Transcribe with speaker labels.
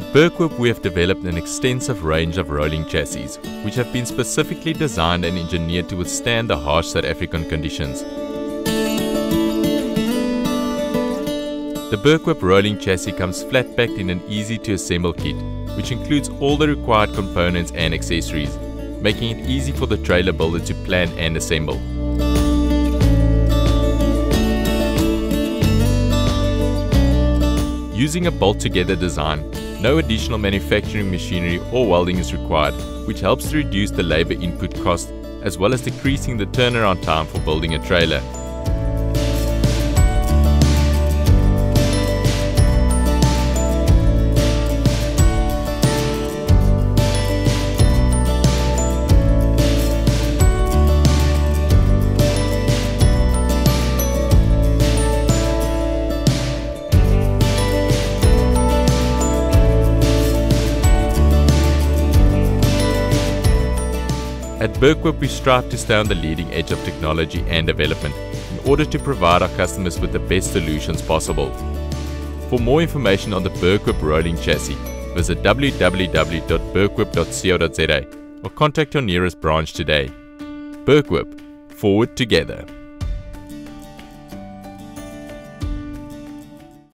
Speaker 1: At Burquip, we have developed an extensive range of rolling chassis, which have been specifically designed and engineered to withstand the harsh South African conditions. The Burquip rolling chassis comes flat-packed in an easy-to-assemble kit, which includes all the required components and accessories, making it easy for the trailer builder to plan and assemble. Using a bolt-together design, no additional manufacturing machinery or welding is required, which helps to reduce the labor input cost as well as decreasing the turnaround time for building a trailer. At Burquip, we strive to stay on the leading edge of technology and development in order to provide our customers with the best solutions possible. For more information on the Burquip rolling chassis, visit www.burquip.co.za or contact your nearest branch today. Burquip, forward together.